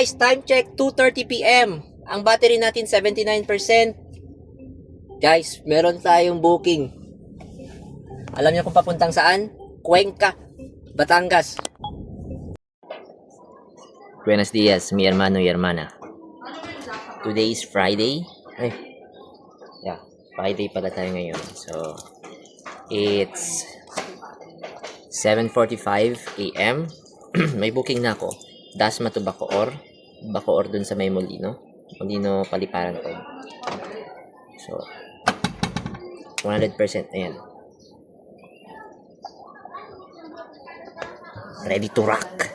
guys, time check 2:30 PM. Ang battery natin 79%. Guys, meron tayong booking. Alam niyo kung papuntang saan? Cuenca, Batangas. Buenos dias, mi hermano y hermana. Today is Friday. Friday pala tayo ngayon. So, it's 7:45 AM. May booking na ako. Dasma to Bacoor. Bacoor dun sa may Molino. Molino, Paliparan to. So, 100%. Ayan. Ready to rock.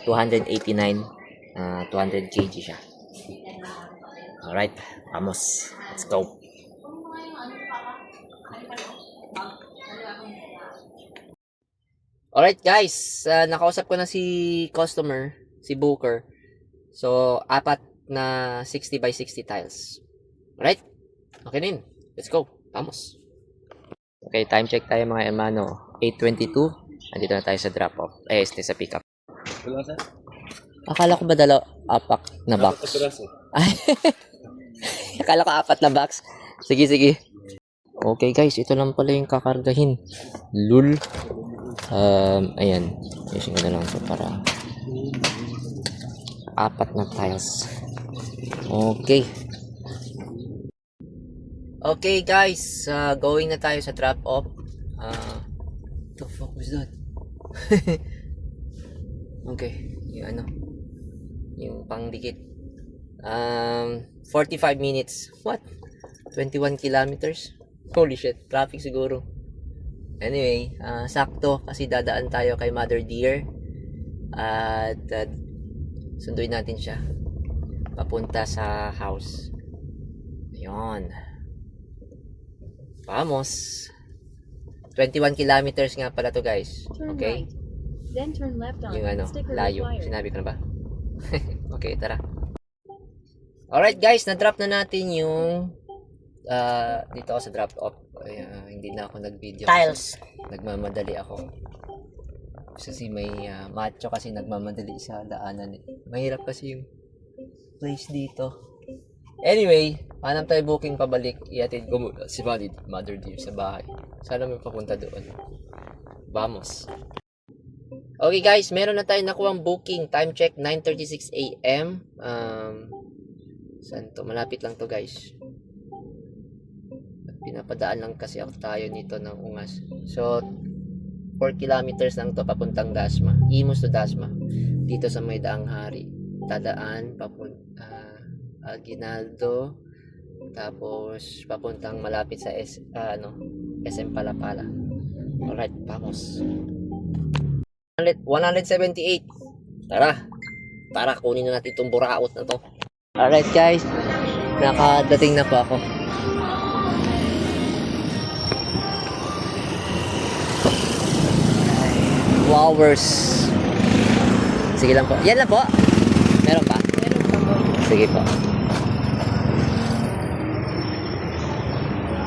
289. 200 kg siya. Alright. Vamos. Let's go. Alright guys, nakausap ko na si customer, si Booker. So, 4 na 60 by 60 tiles. Alright? Okay din. Let's go. Vamos. Okay, time check tayo mga hermano. 8:22. Andito na tayo sa drop-off. Sa pick-up. Akala ko ba apat na box? Ay, akala ko 4 na box. Sige. Okay guys, ito lang pala yung kakargahin. Lul. Ayan. Ayusin ko na lang ito para 4 na tiles. Okay. Okay guys, going na tayo sa drop off. The fuck was that? Okay, yung pangdikit. 45 minutes. What? 21 kilometers? Holy shit, traffic siguro. Anyway, sakto kasi dadaan tayo kay Mother Deer at sunduin natin siya papunta sa house. Ayun. Vamos. 21 kilometers nga pala to guys. Okay? Then turn left on Yung layo. required. Sinabi ko na ba? Okay, tara. Alright guys, na-drop na natin yung dito ako sa drop off. Hindi na ako nag-video. Tiles. Nagmamadali ako. Kasi may macho kasi nagmamadali sa daanan. Mahirap kasi yung place dito. Anyway, hanap tayo booking pabalik. Iatid ko muna si Mother Deer sa bahay. Sana may papunta doon. Vamos. Okay guys, meron na tayong nakuhang booking. Time check 9:36 AM. Saan to? Malapit lang to guys. Pinapadaan lang kasi ako tayo nito ng Ungas. So 4 kilometers lang to papuntang Dasma. Imus to Dasma. Dito sa may Daang Hari. Dadaan Aguinaldo, tapos papuntang malapit sa SM Palapala. Alright, vamos. 178. Tara kunin na natin itong buraot na to. Alright guys, nakadating na po ako. Flowers. Sige lang po. Yan lang po. Meron pa? Meron pa po. Sige po.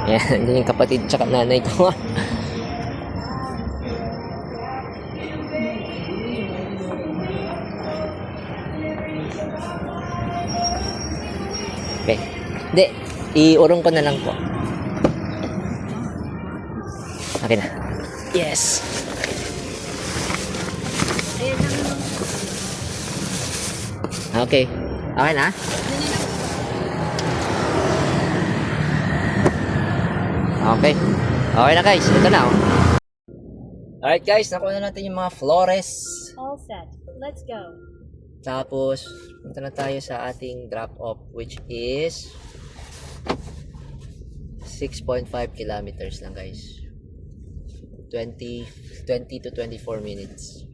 Yan, yung kapatid tsaka nanay ko. Okay. Hindi, iurong ko na lang po. Okay na. Yes! Okay. Okay na? Okay. Okay na guys. Ito na oh. Alright guys, nakuha na natin yung mga flores. All set. Let's go. Tapos, punta na tayo sa ating drop off which is 6.5 kilometers lang guys. 20 to 24 minutes.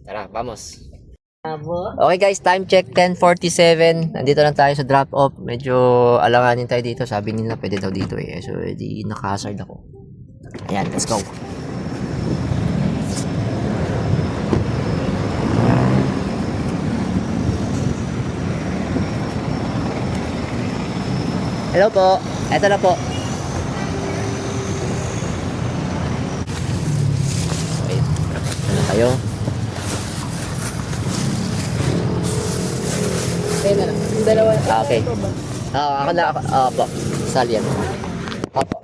Tara, vamos. Okay guys, time check 10:47. Nandito lang tayo sa drop off. Medyo alanganin tayo dito. Sabi nila pwede daw dito eh. So, di naka-hazard ako. Ayan, let's go. Hello po. Eto na po. Wait. Ano kayo? Sa'yo na lang. Dalawa. Okay. Ako na, po. Sal yan. Opo.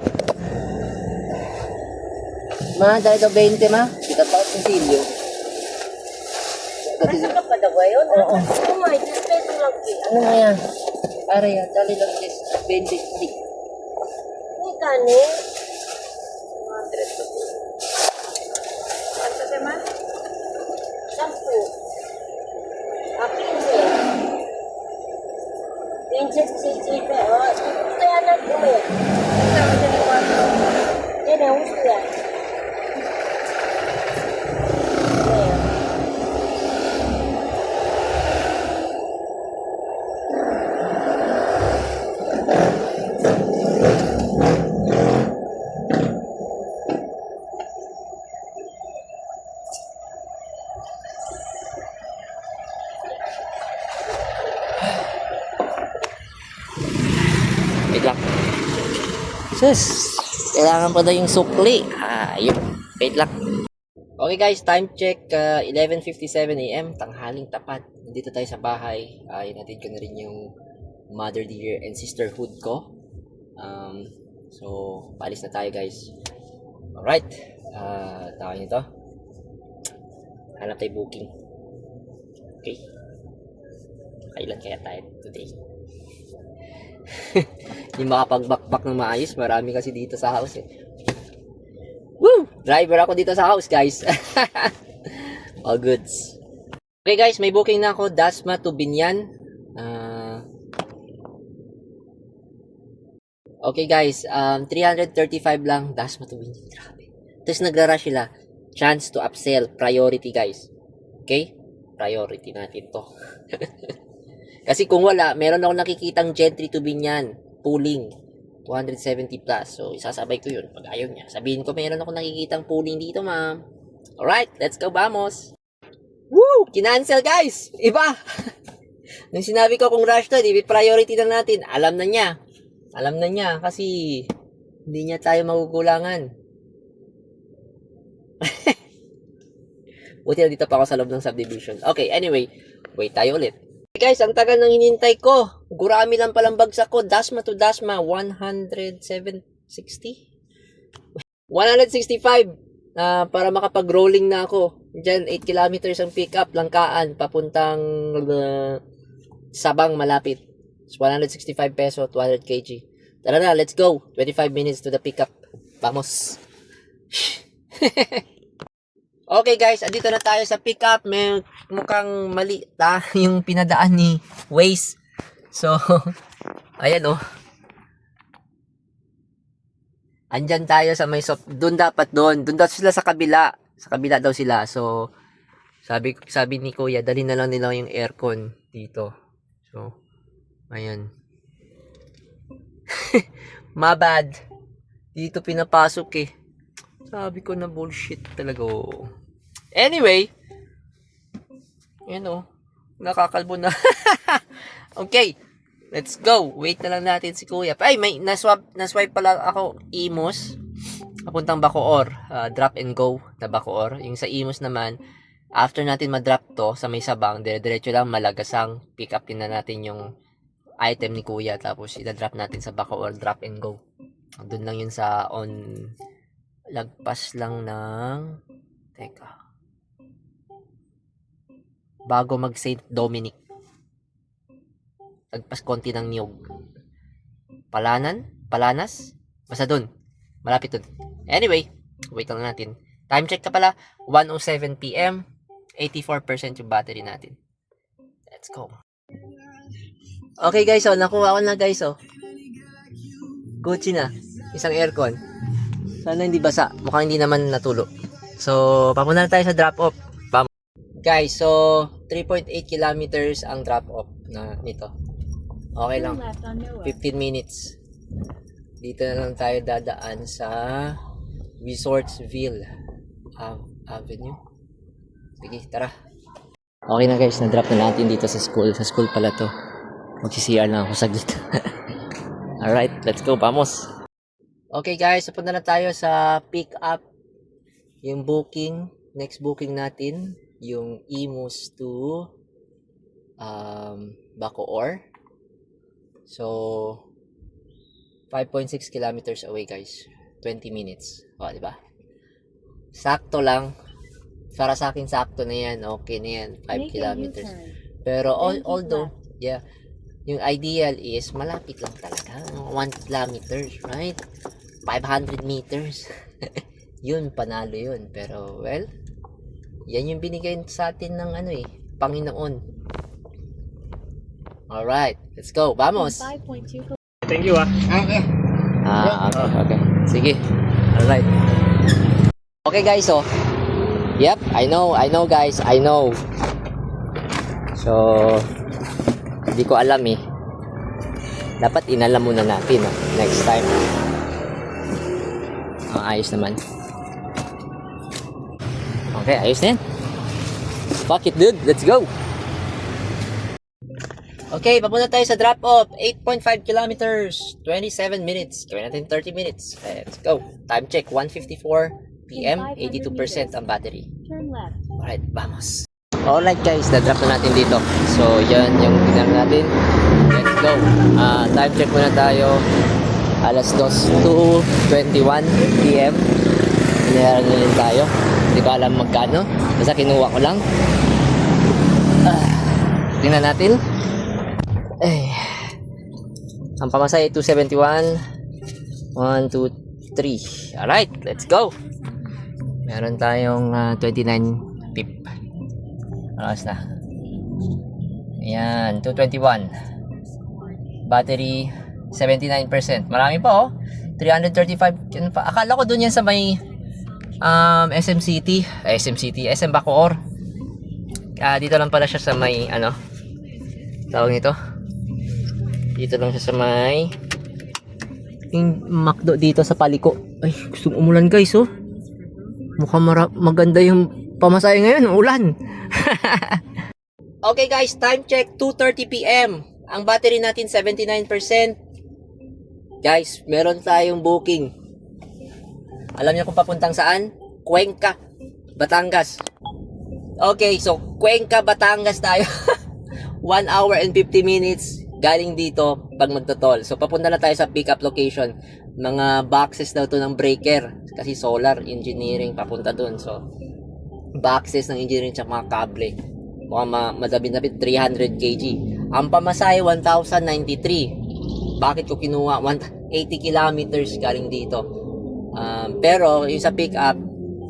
Ma, dahil ito 20 ma. Kita pa ang silyo. Asa ka pa daw ngayon? Oo. Oh my, 10 pesos lang. Ano nga yan? Para yan, dali lang is 20. May kanin. 100 to. Asa ma? 10. 15. 15. Oh, gusto yan na ko eh. Yan eh, gusto yan. Wait lang. Sus, kailangan pa daw yung sukli. Yun. Wait lang. Okay guys, time check. 11:57 AM. Tanghaling tapat. Nandito tayo sa bahay. Inatid ko na rin yung mother dear and sisterhood ko. So, palis na tayo guys. Alright. Tawag nito. Hanap tayo booking. Okay. Kailan kaya tayo today? Yung makapagbakbak ng maayos, marami kasi dito sa house eh. Woo! Driver ako dito sa house guys. All goods. Okay guys, may booking na ako. Dasma to Binyan. Okay guys, 335 lang. Dasma to Binyan. Grabe. Tapos nagra-rush sila. Chance to upsell. Priority guys. Okay? Priority natin to. Kasi kung wala, meron ako nakikitang Gentry to Binyan. Pooling. 270 plus. So, isasabay ko yun. Pag ayaw niya. Sabihin ko, meron ako nakikitang pooling dito, ma'am. Alright, let's go, vamos. Woo! Kinancel, guys! Iba! Nung sinabi ko kung rush to, di priority na natin. Alam na niya. Alam na niya. Kasi, hindi niya tayo magugulangan. Buti na dito pa ako sa loob ng subdivision. Okay, anyway. Wait tayo ulit. Okay guys, ang tagal nang hinintay ko. Gurami lang palang bagsak ko. Dasma to Dasma, 165 para makapag-rolling na ako. Diyan, 8 kilometers ang pick up, Langkaan, papuntang Sabang, malapit. 165 peso, 200 kg. Tara na, let's go. 25 minutes to the pick up. Vamos. Okay guys, andito na tayo sa pick up. May mukhang mali yung pinadaan ni Waze. So, ayan oh. Andyan tayo sa may doon dapat doon. Doon daw sila sa kabila. Sa kabila daw sila. So, sabi ni Kuya, dali na lang nila yung aircon dito. So, ayan. Mabad. Dito pinapasok eh. Sabi ko na bullshit talaga. Anyway. Ayan oh. Nakakalbo na. Okay. Let's go. Wait na lang natin si Kuya. Ay, may naswipe pala ako Imus. Papuntang Bacoor. Drop and go na Bacoor. Yung sa Imus naman, after natin ma-drop to sa may Sabang, dire-diretso lang Malagasang. Pick up din na natin yung item ni Kuya. Tapos ida-drop natin sa Bacoor. Drop and go. Doon lang yun sa lagpas lang ng bago mag St. Dominic. Lagpas konti ng Niyog. Palanas? Basta dun. Malapit dun. Anyway, wait lang natin. Time check ka pala. 1:07 PM. 84% yung battery natin. Let's go. Okay guys, nakuha ko na guys, Gucci na. Isang aircon. Sana hindi basa. Mukhang hindi naman natulo. So, papunta na tayo sa drop-off. Guys, so 3.8 kilometers ang drop-off na nito. Okay lang. 15 minutes. Dito na lang tayo dadaan sa Resortsville Avenue. Sige, tara. Okay na guys, na-drop na natin dito sa school. Sa school pala to. Mag-CR na ako saglit. Alright, let's go. Vamos. Okay guys, napunta na tayo sa pick up. Yung booking, next booking natin, yung Imus to Bacoor. So, 5.6 kilometers away, guys. 20 minutes. O, di ba? Sakto lang. Para sa akin, sakto na yan. Okay na yan. 5 Make a kilometers. U-turn. Pero, Then keep although, left. yeah, yung ideal is, malapit lang talaga. 1 kilometers, right? 500 meters. Yun, panalo yun. Pero, well, yan yung binigay sa atin ng Panginoon. Alright, let's go. In Vamos! 5.2 Thank you ah. Okay. Okay. Sige. Alright. Okay guys, so. Yep, I know guys, I know. So, hindi ko alam eh. Dapat inalam muna natin next time. Ayos naman. Okay, ayos na yan. Fuck it dude, let's go! Okay, papunta tayo sa drop-off. 8.5 kilometers, 27 minutes. Gawin natin 30 minutes. Let's go. Time check, 1:54 p.m. 82% ang battery. turn left. Alright, vamos. Alright guys, na-drop na natin dito. So, yan yung pinag natin. Let's go. Time check muna tayo. Alas 2:21 p.m. Pinayaran na rin tayo. Hindi ko alam magkano. Basta kinuha ko lang. Tingnan natin. Ang pamasahe 271. 1, 2, 3. Alright, let's go. Meron tayong 29 pip. Alas na. Ayan, 221. Battery 79%. Marami pa 335. Yun pa. Akala ko dun yan sa may SM SM Bacoor. Dito lang pala siya sa may tawag nito. Dito lang siya sa may yung McDo dito sa Paliko. Ay, gustong umulan guys Mukhang maganda yung pamasahe ngayon, ulan. Okay guys, time check 2:30 p.m. Ang battery natin 79%. Guys, meron tayong booking. Alam niyo kung papuntang saan? Cuenca, Batangas. Okay, so Cuenca, Batangas tayo. 1 hour and 50 minutes galing dito pag magtotol. So papunta na tayo sa pick-up location. Mga boxes daw to ng breaker kasi solar engineering papunta dun. So boxes ng engineering tsaka mga kable. Mukhang madabit-dabit 300 kg. Ang pamasahe 1,093. Bakit ko kinuha 80 kilometers galing dito? Pero yung sa pick-up,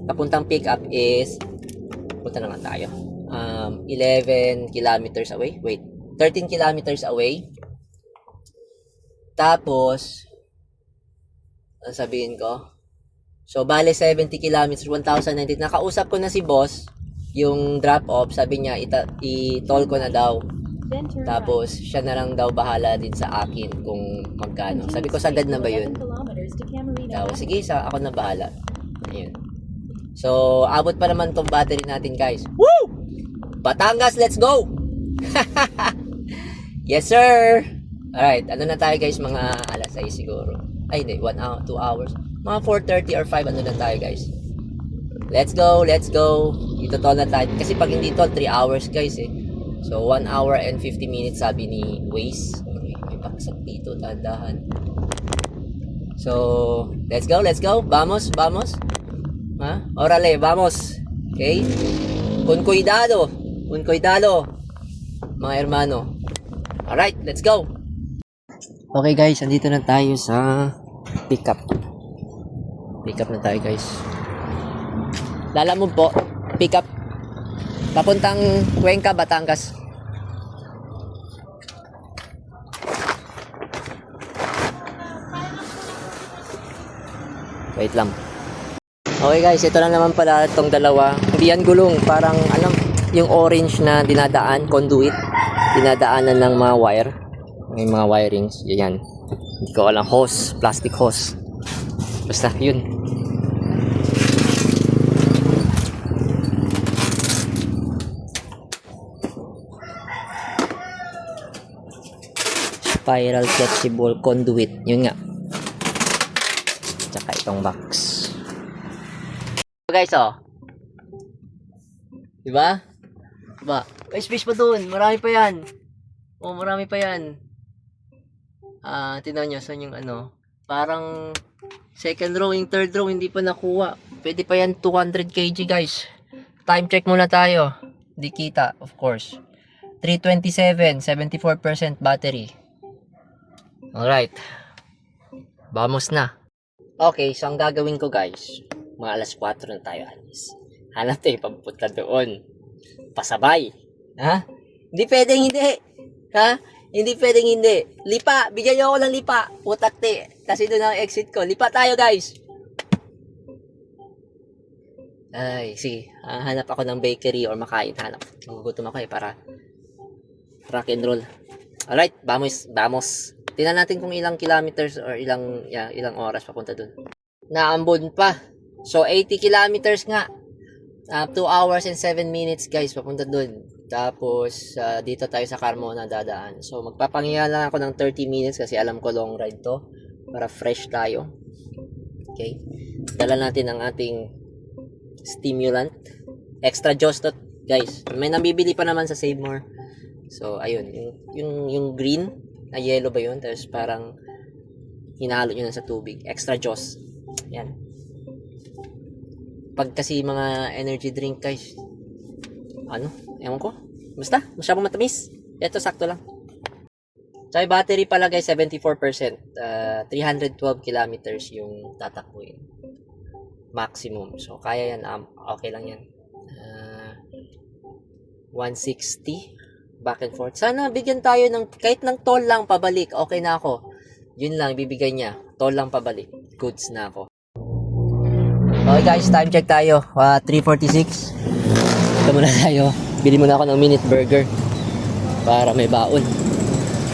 papuntang pick-up is punta na nga tayo. 11 kilometers away. Wait, 13 kilometers away. Tapos, ano sabihin ko? So, bale 70 kilometers, 1,090. Nakausap ko na si boss, yung drop-off. Sabi niya, i-toll ko na daw. Then turn Tapos, siya na lang daw bahala din sa akin kung magkano. Sabi ko, sagad na ba yun? Tapos, sige, ako na bahala. Ayun. So, abot pa naman tong battery natin, guys. Woo! Batangas, let's go! Yes, sir! Alright, ano na tayo, guys? Mga alas 6 siguro. Ay, hindi. 1 hour, 2 hours. Mga 4:30 or 5, ano na tayo, guys? Let's go, let's go. Ito na tayo. Kasi pag hindi to, 3 hours, guys, So, 1 hour and 50 minutes, sabi ni Waze. Okay, may paksak dito, dahan-dahan. So, let's go, let's go. Vamos, vamos. Orale, vamos. Okay? Con cuidado, mga hermano. Alright, let's go. Okay guys, andito na tayo sa pickup. Pickup na tayo guys. Lalamog po, pickup. Papuntang Cuenca, Batangas. Wait lang. Okay guys, ito na naman pala itong dalawa. Hindi yan gulong, parang yung orange na dinadaan, conduit. Dinadaanan ng mga wire. May mga wirings, yan. Hindi ko alam, hose, plastic hose. Basta yun. Spiral flexible conduit, yun nga. Tsaka itong box. Guys, diba? May space pa dun. Marami pa yan. Oh, marami pa yan. Tingnan nyo, saan yung ano. Parang second row, yung third row, hindi pa nakuha. Pwede pa yan 200 kg guys. Time check muna tayo. Di kita, of course. 327, 74% battery. Alright. Vamos na. Okay, so ang gagawin ko guys, mga alas 4 na tayo alis. Hanap tayo papunta doon. Pasabay. Ha? Hindi pwedeng hindi. Ha? Hindi pwedeng hindi. Lipa. Bigyan niyo ako ng lipa. Putakti. Kasi doon ang exit ko. Lipa tayo guys. Ay, sige. Hanap ako ng bakery or makain. Hanap. Magugutom ako para rock and roll. Alright. Vamos. Vamos. Tingnan natin kung ilang kilometers or ilang oras papunta doon. Naambon pa. So, 80 kilometers nga. 2 hours and 7 minutes guys papunta doon. Tapos dito tayo sa Carmona dadaan. So magpapahinga lang ako ng 30 minutes kasi alam ko long ride to para fresh tayo. Okay. Dala natin ang ating stimulant. Extra juice to guys. May nabibili pa naman sa Save More. So ayun, yung green na yellow ba yun? Tapos parang hinalo nyo na sa tubig. Extra juice. Yan. Pag kasi mga energy drink guys, ewan ko. Basta, masyadong matamis. Ito, sakto lang. So, yung battery pala guys, 74%. 312 kilometers yung tatakbuhin. Maximum. So, kaya yan. Okay lang yan. 160. Back and forth. Sana bigyan tayo ng, kahit ng toll lang pabalik. Okay na ako. Yun lang, ibibigay niya. Toll lang pabalik. Goods na ako. Okay guys, time check tayo. 3:46. Ito muna tayo. Bili muna ako ng minute burger para may baon.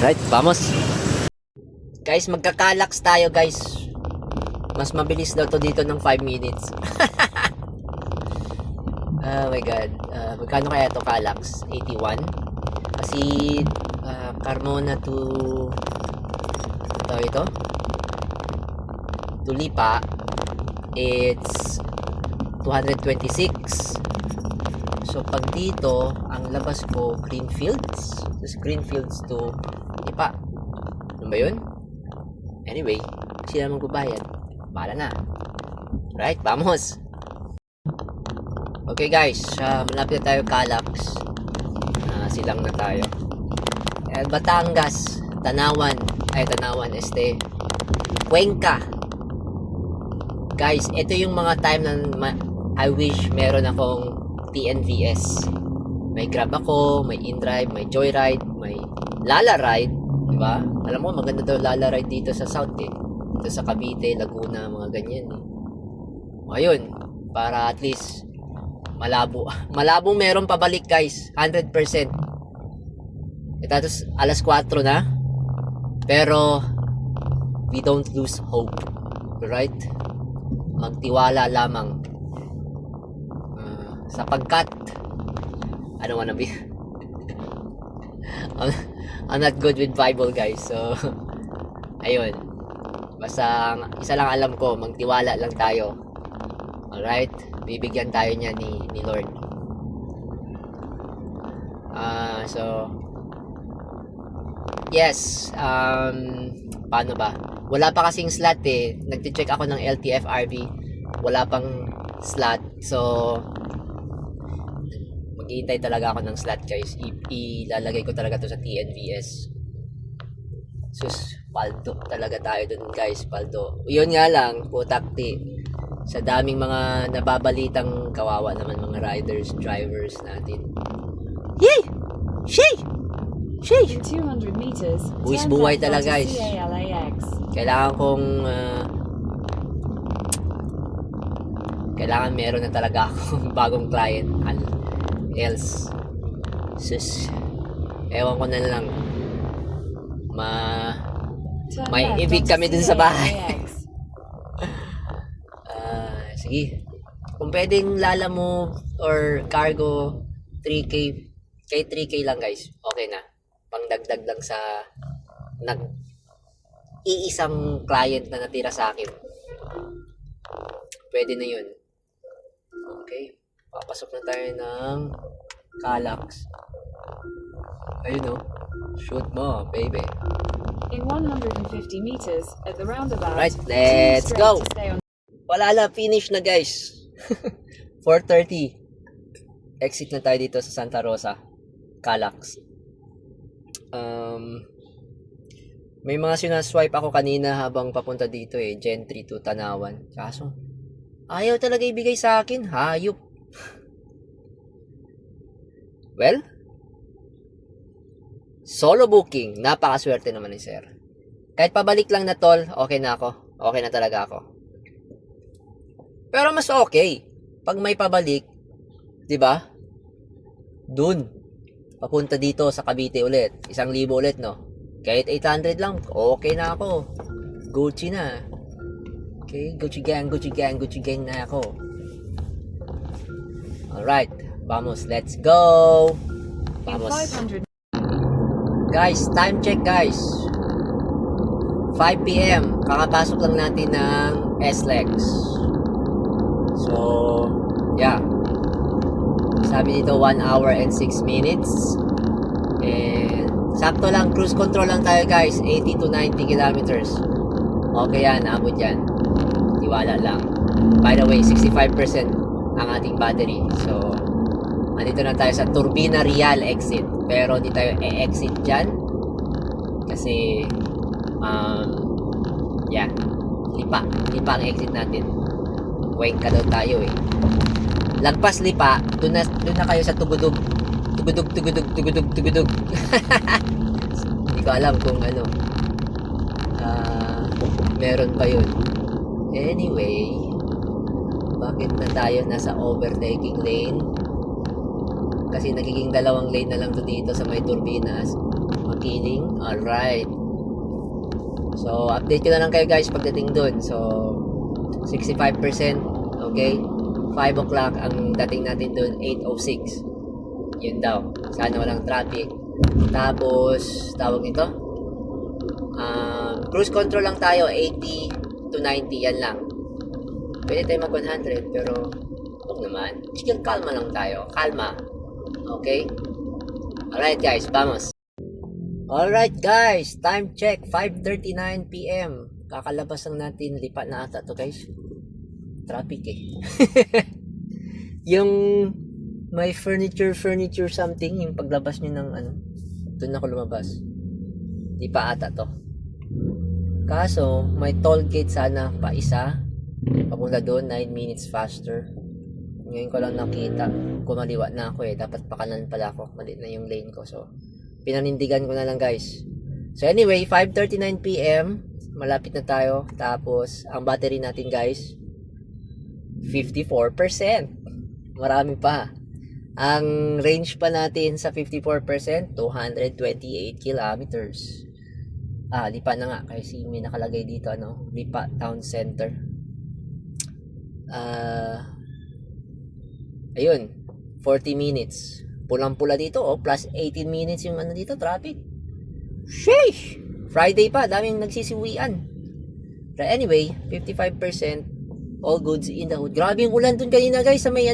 Right, vamos. Guys, magkakalaks tayo guys. Mas mabilis daw to dito ng 5 minutes. Oh my god. Magkano kaya to kalaks? 81. Kasi Carmona to ito to Lipa, it's 226. So pag dito, ang labas ko Greenfields. Tapos Greenfields to Lipa. Ano ba yun? Anyway, sila magbabayad. Bahala na. Right, vamos. Okay guys, malapit na tayo Calax. Silang na tayo. Batangas, Tanawan, Cuenca. Guys, ito yung mga time na I wish meron akong TNVS. May Grab ako, may InDrive, may Joyride, may Lala Ride, di ba? Alam mo, maganda daw Lala Ride dito sa South eh. Dito sa Cavite, Laguna, mga ganyan eh. Ayun, para at least malabo. Malabo meron pabalik guys, 100%. Tapos alas 4 na. Pero we don't lose hope. Right? Magtiwala lamang. Sapagkat I don't wanna be I'm not good with Bible guys. So ayun. Basta isa lang alam ko, magtiwala lang tayo. Alright? Bibigyan tayo niya ni Lord. So yes, paano ba? Wala pa kasing slot eh. Nagti-check ako ng LTFRB. Wala pang slot. So maghihintay talaga ako ng slot guys. Ilalagay ko talaga to sa TNVS. Sus, paldo talaga tayo dun guys, paldo. Yun nga lang, putakti. Sa daming mga nababalitang kawawa naman mga riders, drivers natin. Yay! Shay! Shay! In 200 meters, Buwis turn buhay left talaga onto guys. CALAX. Kailangan meron na talaga akong bagong client else. Sus, ewan ko na lang. Turn May left ibig onto kami dun sa bahay. CALAX. Sige. Kung pwedeng Lala Move or Cargo 3K, kay 3K lang guys, okay na. Pangdagdag lang sa iisang client na natira sa akin. Pwede na yun. Okay. Papasok na tayo ng Calax. Ayun o. Shoot mo, baby. In 150 meters, at the roundabout, Right, continue let's straight go. to stay on. Wala na, finish na guys. 4:30. Exit na tayo dito sa Santa Rosa, Calax. May mga sinaswipe ako kanina habang papunta dito Gentry to Tanawan. Kaso, ayaw talaga ibigay sa akin. Hayop. Well, solo booking. Napakaswerte naman ni sir. Kahit pabalik lang na tol, okay na ako. Okay na talaga ako. Pero mas okay pag may pabalik, 'di ba? Dun papunta dito sa Cavite ulit. 1,000 ulit, no? Kahit 800 lang, okay na ako. Gucci na. Okay, Gucci gang na ako. Alright, vamos, let's go. In Vamos. 500 Guys, time check guys. 5 p.m. Kakapasok lang natin ng SLEX. So, yeah. Sabi dito 1 hour and 6 minutes. And sakto lang, cruise control lang tayo guys, 80 to 90 kilometers. Okay yan, abot yan. Tiwala lang. By the way, 65% ang ating battery. So, andito na tayo sa Turbina Real exit. Pero di tayo e-exit dyan. Kasi, yeah, lipa ang exit natin. Cuenca daw tayo Lagpas lipa, doon na kayo sa Tugudog. Tugudog. Hindi ko alam kung ano. Meron pa yun. Anyway, bakit na tayo nasa overtaking lane? Kasi nagiging 2 lane na lang to dito sa may turbinas. Makiling. Alright. So, update ko na lang kayo guys pagdating dun. So, 65%. Okay? 5 o'clock ang dating natin dun. 8:06. Yun daw. Sana walang traffic. Tapos, tawag nito? Cruise control lang tayo. 80 to 90. Yan lang. Pwede tayo mag 100. Pero, huwag naman. Chicken kalma lang tayo. Kalma. Okay? Alright guys, vamos. Alright guys, time check. 5:39 p.m. Kakalabas lang natin. Lipat na ata to guys. Traffic Yung may furniture something, yung paglabas nyo ng doon ako lumabas. Di pa ata to. Kaso, may toll gate sana pa isa. Papunta doon, 9 minutes faster. Ngayon ko lang nakita. Kumaliwa na ako Dapat pakanan pala ako. Mali na yung lane ko. So, pinanindigan ko na lang guys. So anyway, 5:39 p.m. Malapit na tayo. Tapos, ang battery natin guys, 54%. Marami pa. Ang range pa natin sa 54%, 228 kilometers. Lipa na nga kasi may nakalagay dito Lipa Town Center. Ayun, 40 minutes. Pulang-pula dito plus 18 minutes yung dito, traffic. Sheesh! Friday pa, daming nagsisiwian. But anyway, 55%. All goods in the hood. Grabe yung ulan dun kanina guys sa may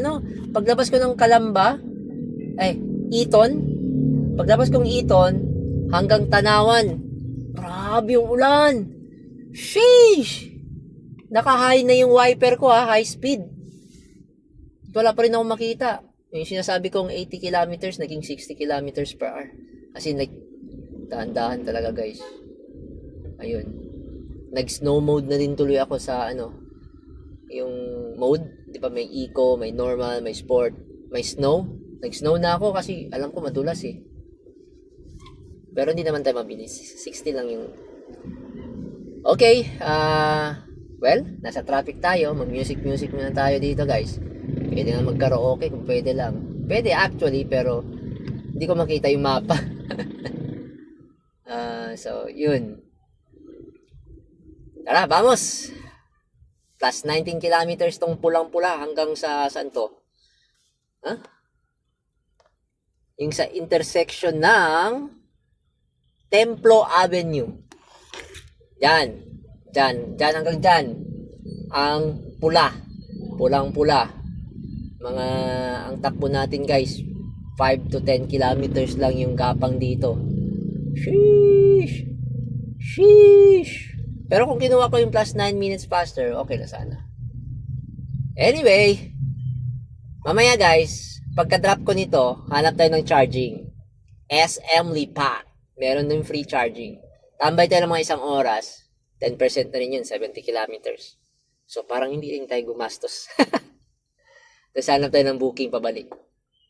paglabas ko ng Calamba, Eton, paglabas kong Eton hanggang Tanawan, grabe yung ulan. Sheesh! Naka-high na yung wiper ko high speed. Wala pa rin ako makita. Yung sinasabi kong 80 kilometers, naging 60 kilometers per hour. Kasi dahan-dahan talaga guys. Ayun. Nag-snow mode na din tuloy ako sa yung mode, di ba may eco, may normal, may sport, may snow. Nag-snow na ako kasi alam ko madulas Pero hindi naman tayo mabilis. 60 lang yung... Okay, well, nasa traffic tayo. Mag-music muna tayo dito guys. Pwede nga mag-karaoke kung pwede lang. Pwede actually, pero hindi ko makita yung mapa. So, yun. Tara, vamos! Plus 19 kilometers tong pulang-pula hanggang sa saan to? Yung sa intersection ng Templo Avenue. Yan hanggang dyan. Ang pula. Pulang-pula. Ang takbo natin guys, 5 to 10 kilometers lang yung gapang dito. Sheesh. Sheesh. Pero kung kinuha ko yung plus 9 minutes faster, okay na sana. Anyway, mamaya guys, pagka-drop ko nito, hanap tayo ng charging. SM Lipat. Meron din free charging. Tambay tayo ng mga isang oras. 10% na rin yun, 70 kilometers. So, parang hindi rin tayo gumastos. Tapos hanap tayo ng booking pabalik.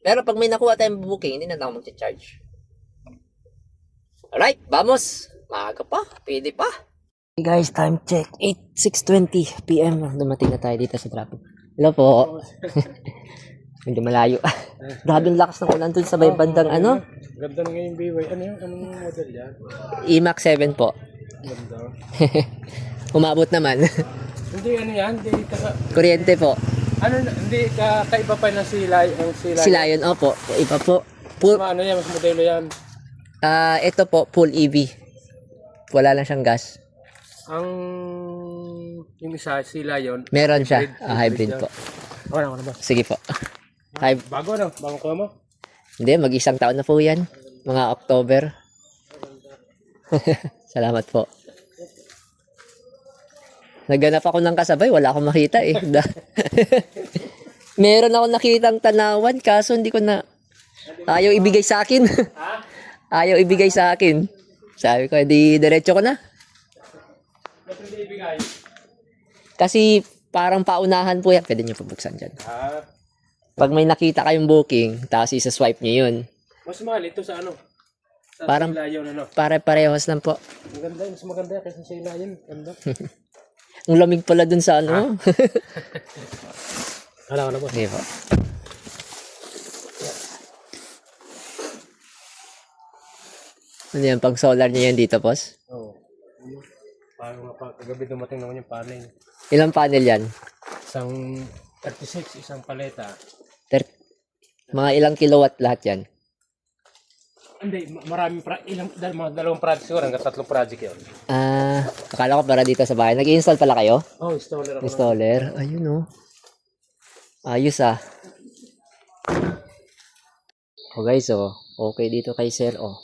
Pero pag may nakuha tayong booking, hindi na ako mag-charge. Alright, vamos! Maaga pa, pwede pa. Hey guys, time check. 6:20 PM. Dumating na tayo dito sa traffic. Hello po. Medyo malayo. Grabe ang lakas ng ulan dun sa may bandang ano? Ganda na ngayon, BY. Anong model yan? IMAX 7 po. Ganda. Umabot naman. Hindi, ano yan? Hindi, Kuryente po. hindi, kaiba pa ng silay. Ang silay. Si Lion, opo. Iba po. Full, Ano yan? Mas modelo yan. ito po, full EV. Wala lang siyang gas. Yung isa, sila yon. Meron siya. Hybrid po. Wala na ba? Sige po. Bago no? Bago ko mo? Hindi, mag-isang taon na po yan. Mga October. Salamat po. Nagganap ako ng kasabay, wala akong makita eh. Meron ako nakitang tanawan, kaso hindi ko na... Ayaw ibigay sa akin. Ayaw ibigay sa akin. Sabi ko, di diretso ko na. Ba't hindi ibigay? Kasi parang paunahan po yan. Pwede nyo pabuksan dyan. Pag may nakita kayong booking, tapos isa-swipe nyo yun. Mas mahal ito sa ano? Sa Parang- sila yun, ano? Pare-parehos lang po. Maganda, mas maganda kaysa sa sila yun. Ganda. Ang lamig pala dun sa ano. Wala ko na po. Sige po. Ano yan, pang solar niya yan dito, boss? Oo. Parang kagabi dumating naman yung panel. Ilang panel yan? Isang 36, isang paleta. Mga ilang kilowatt lahat yan? Hindi, maraming mga dalawang project siguro, hanggang 3 project yun. Akala ko para dito sa bahay. Nag-i-install pala kayo? Oh, installer ako. Installer? Ayun oh. Ayos ah. Oh guys oh, okay dito kay sir oh.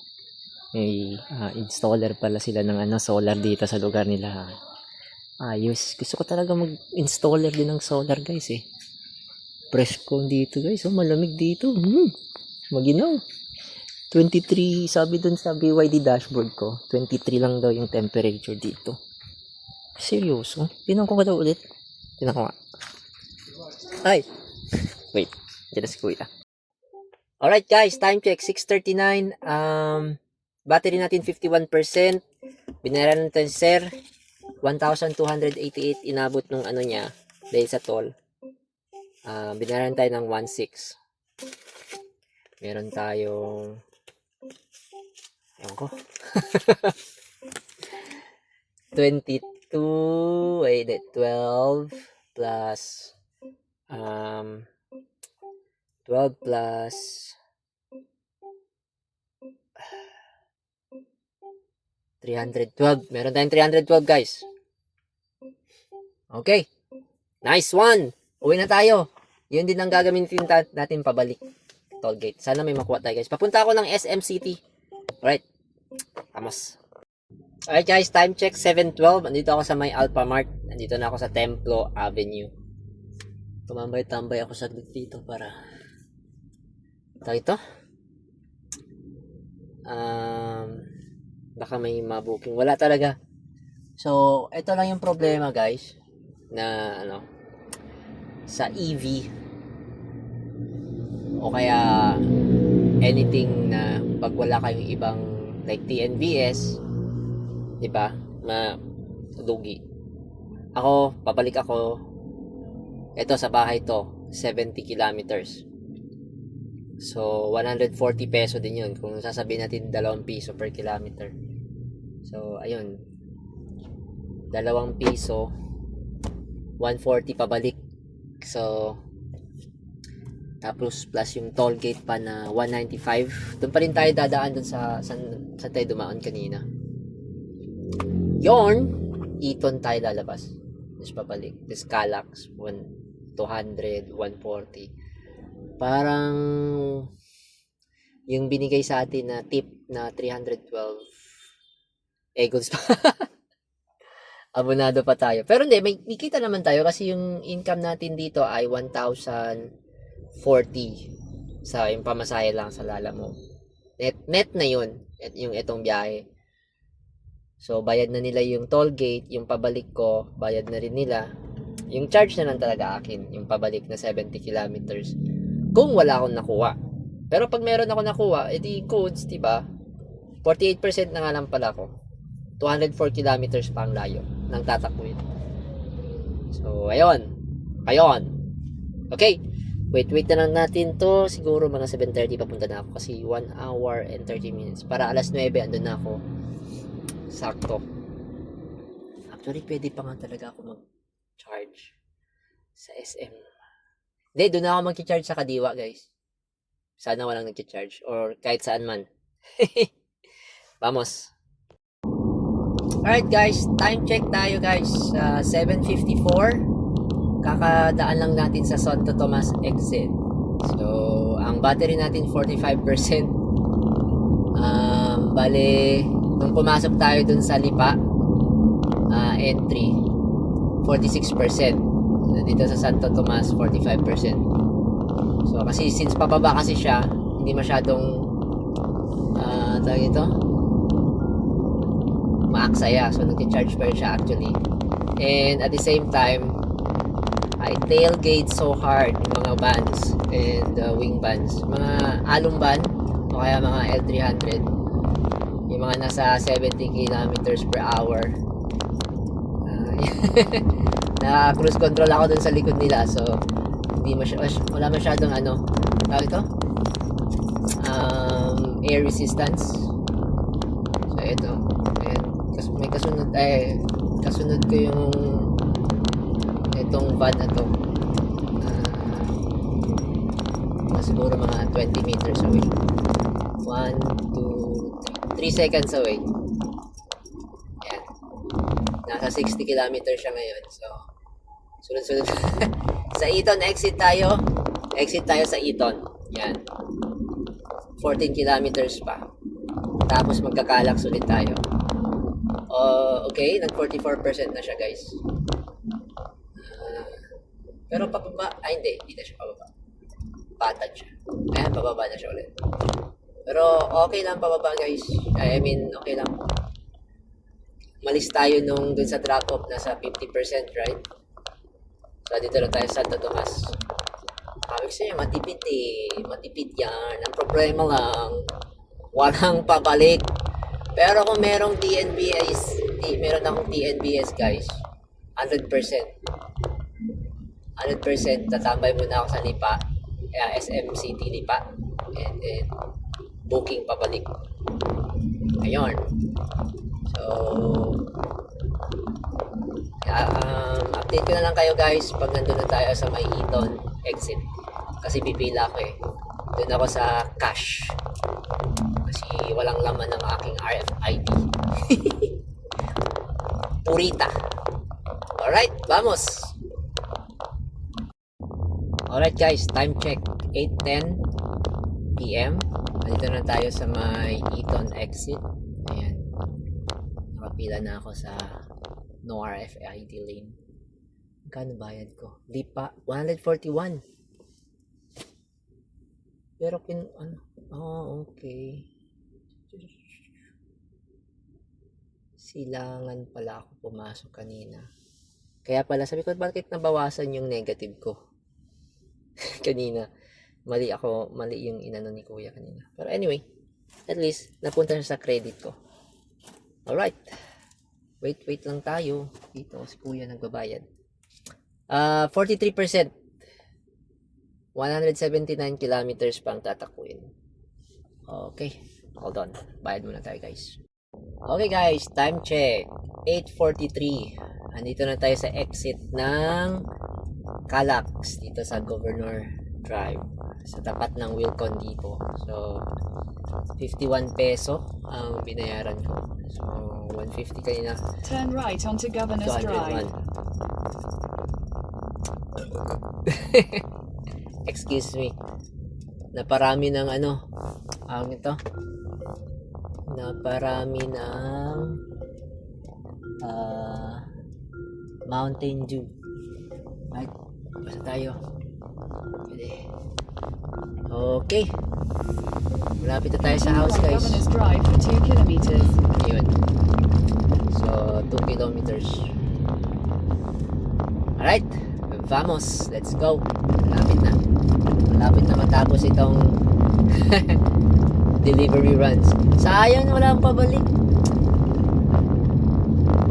May installer pala sila ng ano, solar dito sa lugar nila. Ayos. Gusto ko talaga mag-installer din ng solar guys eh. Presko dito guys. Oh, malamig dito. Maginaw. 23, sabi dun sa BYD dashboard ko. 23 lang daw yung temperature dito. Seryoso? Tinan ko daw ulit. Tinan ko nga. Ay! Wait. Diyan na si kuya. Alright guys, time check. 6:39. Battery natin 51%. Binayaran natin sir. 1,288 inabot nung ano niya. Dahil sa toll. Binayaran tayo ng 1,600. Meron tayong... Ewan ko. 22... Wait, 12 plus... 12 plus... 312. Meron tayong 312 guys. Okay. Nice one. Uwi na tayo. Yun din ang gagamitin natin pabalik. Toll gate. Sana may makuha tayo guys. Papunta ako ng SM City. Alright. Vamos. Alright guys. Time check 7:12. Andito ako sa may Alphamart. Andito na ako sa Templo Avenue. Tumambay-tambay ako saglit dito para... Ito. Baka may mabooking. Wala talaga. So, ito lang yung problema guys. Na ano. Sa EV. O kaya anything na pag wala kayong ibang like TNVS. Diba? Madugi. Ako, pabalik ako. Ito sa bahay to. 70 kilometers. So, 140 peso din yun. Kung sasabihin natin 2 piso per kilometer. So, ayun. 2 piso. 140 pabalik. So, tapos plus yung toll gate pa na 195. Doon pa rin tayo dadaan dun sa tayo dumaan kanina. Yon, Eton tayo lalabas. Tapos pabalik. Tapos Calax, 200, 140. Parang yung binigay sa atin na tip na 312 Eagles pa. Abonado pa tayo. Pero hindi, may kita naman tayo kasi yung income natin dito ay 1,040 sa yung pamasahe lang sa Lala mo. Net na yun. Yung itong biyahe. So, bayad na nila yung toll gate, yung pabalik ko, bayad na rin nila. Yung charge na lang talaga akin, yung pabalik na 70 kilometers. Kung wala akong nakuha. Pero pag meron ako nakuha, edi codes, diba? 48% na nga lang pala ko. 204 kilometers pa ang layo ng tatakbuhin. So, ayun. Okay. Wait na lang natin to. Siguro mga 7:30 papunta na ako kasi 1 hour and 30 minutes. Para alas 9 andun na ako. Sakto. Actually, pwede pa nga talaga ako mag-charge sa SM. Hindi, doon na ako mag-charge sa Kadiwa, guys. Sana walang nag-charge or kahit saan man. Vamos. Alright guys, time check tayo guys. 7:54. Kakadaan lang natin sa Santo Tomas exit. So, ang battery natin 45%. Bale, nung pumasok tayo dun sa Lipa, entry, 46%. Dito sa Santo Tomas, 45%. So, kasi since pababa kasi siya, hindi masyadong, tawag ito, maaksaya. So, nag-charge pa rin siya actually. And at the same time, I tailgate so hard yung mga bands and wing bands. Mga alum band o kaya mga L300. Yung mga nasa 70 kilometers per hour. Na cruise control ako dun sa likod nila. So, hindi wala masyadong tawag ito? Air resistance. So, ito. Ayan. May kasunod ko yung itong van na to. Siguro mga 20 meters away. 1, 2, 3 seconds away. Ayan. Nasa 60 kilometers siya ngayon. So, sunod-sunod. Sa Eton, exit tayo. Exit tayo sa Eton. Yan. 14 kilometers pa. Tapos magkakalaks ulit tayo. Okay, nag 44% na siya guys. Pero pababa, hindi na siya pababa. Patad siya. Ayan, pababa na siya ulit. Pero okay lang pababa guys. I mean, okay lang. Malis tayo nung dun sa drop-off, nasa 50%, right? So, dito lang tayo sa Santo Tomas. Sabi ko sa'yo, matipid Matipid yan. Ang problema lang, walang pabalik. Pero kung merong meron akong TNBS guys, 100%. 100% tatambay muna ako sa Lipa, SM City Lipa, and then booking pabalik. Ayun. So, update ko na lang kayo guys pag nandun na tayo sa may Eton exit. Kasi pipila ako eh. Doon ako sa cash. Kasi walang laman ng aking RFID. Purita. Alright, vamos! Alright guys, time check. 8:10 PM. Dito na tayo sa may Eton exit. Ayan. Nakapila na ako sa no RFID lane. Magkano bayad ko? Lipa, 141. Pero okay. Silangan pala ako pumasok kanina. Kaya pala sabi ko, bakit nabawasan yung negative ko? Kanina. Mali yung inano ni kuya kanina. Pero anyway, at least napunta siya sa credit ko. Alright. Wait lang tayo. Dito si kuya nagbabayad. 43%. 179 kilometers pang tatakbuhin. Okay. Hold on. Bayad muna tayo guys. Okay guys, time check. 8:43. Andito na tayo sa exit ng Calax dito sa Governor Drive sa tapat ng Wilcon dito. So 51 peso ang binayaran ko. So 150 kanina. Turn right onto Governor's Drive. 201. Excuse me. naparami ng ano, ang ito, naparami ng Mountain Dew. Right? Basta tayo. Pwede. Okay. Malapit na tayo sa house, Continue guys. on Governor's Drive for 2 kilometers. Ayun. So, 2 kilometers. Alright. Vamos. Let's go. Malapit na. Malapit na matapos itong delivery runs. Sayang wala ang pabalik.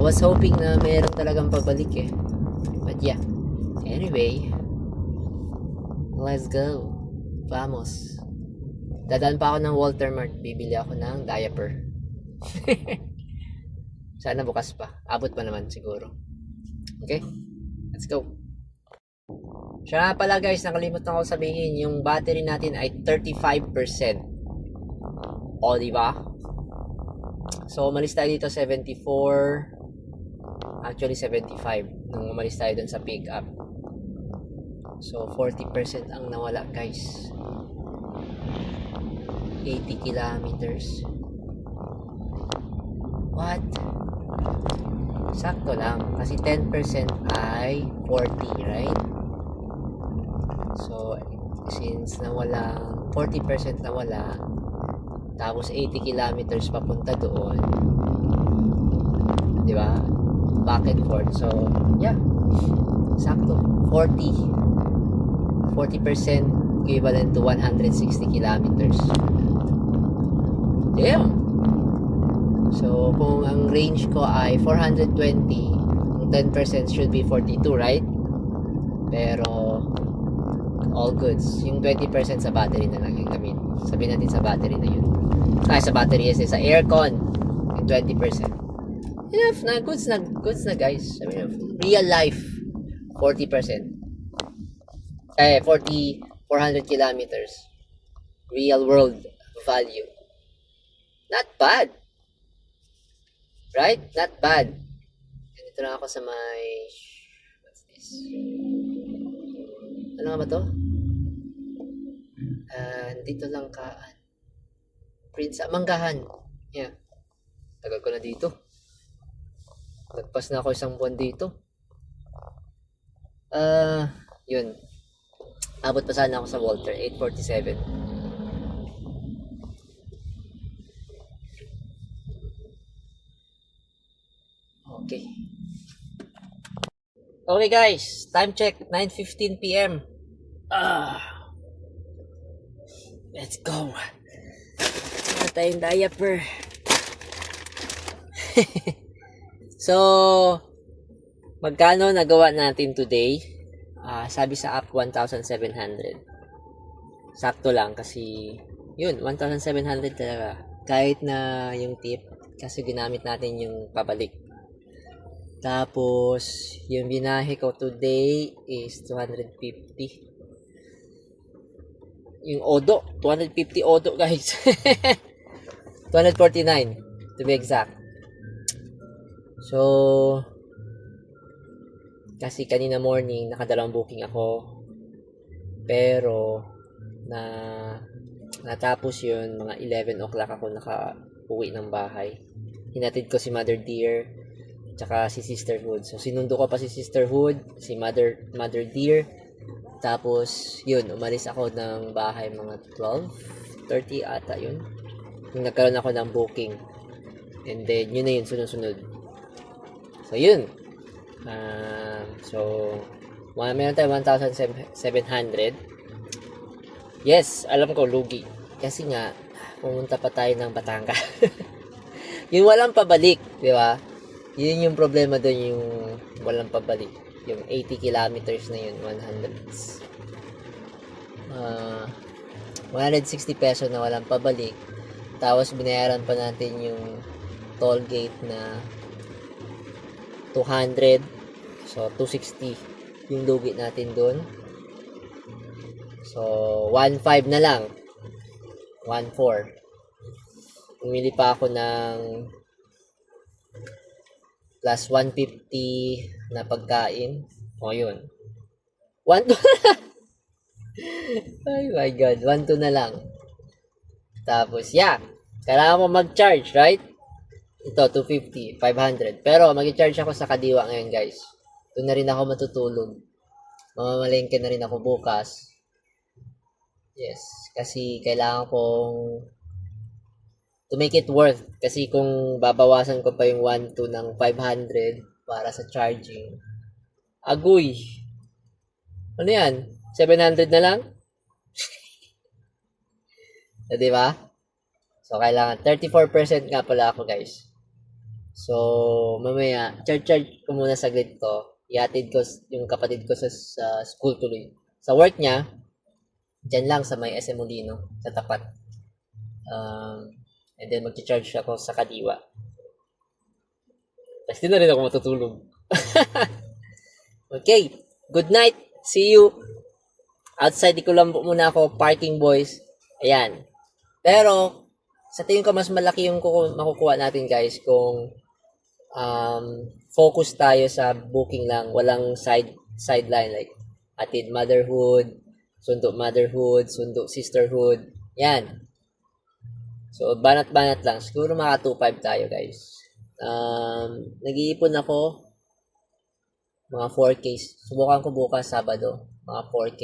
I was hoping na mayroon talagang pabalik eh. But yeah. Anyway. Let's go. Vamos. Dadaan pa ako ng Walter Mart. Bibili ako ng diaper. Sana bukas pa. Abot pa naman siguro. Okay? Let's go. Siya pala guys, nakalimutan ko sabihin, yung battery natin ay 35%. O, diba? So, umalis tayo dito 74. Actually, 75. Nung umalis tayo dun sa pick up. So, 40% ang nawala guys. 80 kilometers. What? Sakto lang. Kasi 10% ay 40, right? So, since nawala, 40% nawala, tapos 80 kilometers papunta doon, di ba? Back and forth. So, yeah. Sakto. 40% equivalent to 160 kilometers. Damn! So, kung ang range ko ay 420, ang 10% should be 42, right? Pero, all goods. Yung 20% sa battery na lang yung gamit. Sabihin natin sa battery na yun. Ay, sa battery yes, sa aircon. Yung 20%. Enough na. Goods na guys. I mean, real life, 40%. 400 kilometers. Real world value. Not bad. Right? Not bad. Dito na ako sa may... What's this? Ano nga ba to? Dito lang kaan. Prince, Manggahan. Yeah. Tagal ko na dito. Nagpas na ako isang buwan dito. Yun. Abot pa sana ako sa Walter. 8:47. Okay. Okay guys. Time check. 9:15 PM. Let's go. Wala tayong diaper. So, magkano nagawa natin today? Sabi sa app 1,700. Sakto lang kasi yun, 1,700 talaga. Kahit na yung tip kasi ginamit natin yung pabalik. Tapos, yung binahe ko today is 250. Yung Odo, 250 Odo guys. 249 to be exact. So, kasi kanina morning, nakadalawang booking ako. Pero, natapos yun, mga 11 o'clock ako naka-uwi ng bahay. Hinatid ko si Mother Dear, tsaka si Sisterhood. So, sinundo ko pa si Sisterhood, si Mother Dear. Tapos, yun, umalis ako ng bahay mga 12:30 ata yun. Yung nagkaroon ako ng booking. And then, yun na yun, sunod-sunod. So, yun. Meron tayo 1,700. Yes, alam ko, lugi. Kasi nga, pumunta pa tayo ng Batangas. Yung walang pabalik, di ba? Yun yung problema doon, yung walang pabalik. Yung 80 kilometers na yun, 160 peso na walang pabalik. Tapos binayaran pa natin yung toll gate na 200. So 260 yung lugi natin doon. So 1.5 na lang. 1.4. Bumili pa ako ng plus 150 na pagkain. O yun. 1 Ay my God, 1-2 na lang. Tapos, yeah. Kailangan mo mag-charge, right? Ito, 250, 500. Pero, mag-charge ako sa Kadiwa ngayon, guys. Doon na rin ako matutulog. Mamamalengke na rin ako bukas. Yes. Kasi, kailangan kong to make it worth. Kasi, kung babawasan ko pa yung 1-2 ng 500 para sa charging, agoy. Ano yan? 700 na lang? Di ba? So, kailangan 34% nga pala ako, guys. So, mamaya, charge ko muna saglit to. Iatid ko yung kapatid ko sa school tuloy. Sa work niya, dyan lang sa may SM Molino, sa tapat. And then, mag-charge ako sa Kadiwa. Tapos, di na rin ako matutulog. Okay. Good night. See you. Outside di Colombo muna ako, parking boys. Ayan. Pero, sa tingin ko mas malaki yung makukuha natin, guys, kung focus tayo sa booking lang, walang sideline like atid motherhood, sundo motherhood, sundo sisterhood. Yan. So banat-banat lang. Siguro maka 2.5 tayo, guys. Nag-iipon ako mga 4K. Subukan ko bukas Sabado, mga 4K.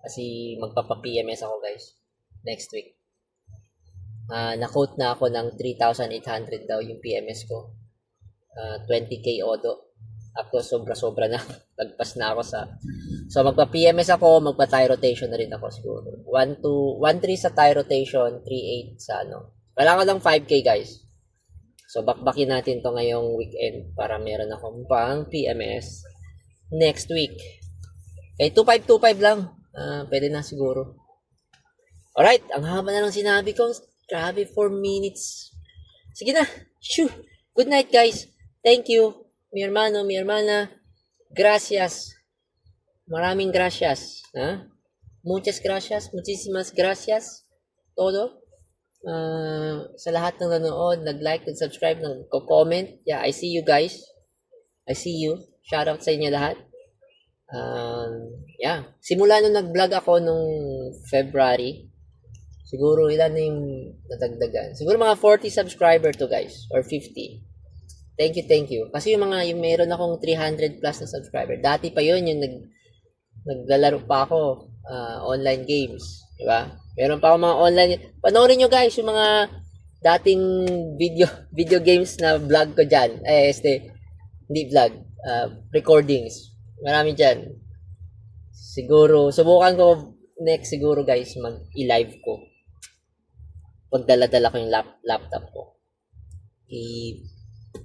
Kasi magpapa-PMS ako, guys, next week. Na-quote na ako ng 3,800 daw yung PMS ko. 20K odo. Ako sobra-sobra na. Lagpas na ako sa... So, magpa-PMS ako, magpa-tie rotation na rin ako siguro. 1-3 sa tie rotation, 3-8 sa ano. Kailangan lang 5K, guys. So, bakbakin natin to ngayong weekend para meron akong pang PMS next week. Okay, 2.5 lang. Pwede na siguro. Alright, ang haba na lang sinabi ko. Grabe, 4 minutes. Sige na. Shoo. Good night, guys. Thank you. Mi hermano, mi hermana. Gracias. Maraming gracias. Muchas gracias. Muchísimas gracias. Todo. Sa lahat ng nanood, nag-like, nag-subscribe, nag-comment. Yeah, I see you guys. I see you. Shout out sa inyo lahat. Yeah. Simula nung nag-vlog ako nung February, siguro ilan na yung nadagdagan. Siguro mga 40 subscriber to, guys. Or 50. Thank you. Kasi yung meron akong 300 plus na subscriber. Dati pa yun, yung naglalaro pa ako, online games. Diba? Meron pa ako mga online. Panoorin nyo, guys, yung mga dating video games na vlog ko dyan. Hindi vlog. Recordings. Marami dyan. Siguro, subukan ko next siguro, guys, mag-i-live ko. Pagdala-dala ko yung laptop ko.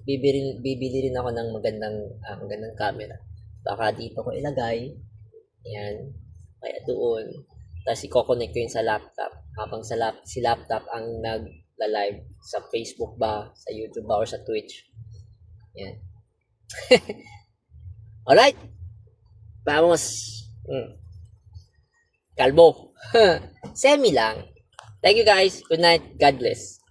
Bibili rin ako ng magandang camera. Baka dito ko ilagay. Yan. Kaya doon. Tapos i-connect ko yun sa laptop. Habang si laptop ang nagla-live sa Facebook ba, sa YouTube ba, or sa Twitch. Yan. Alright. Vamos. Kalbo. Semi lang. Thank you, guys. Good night. God bless.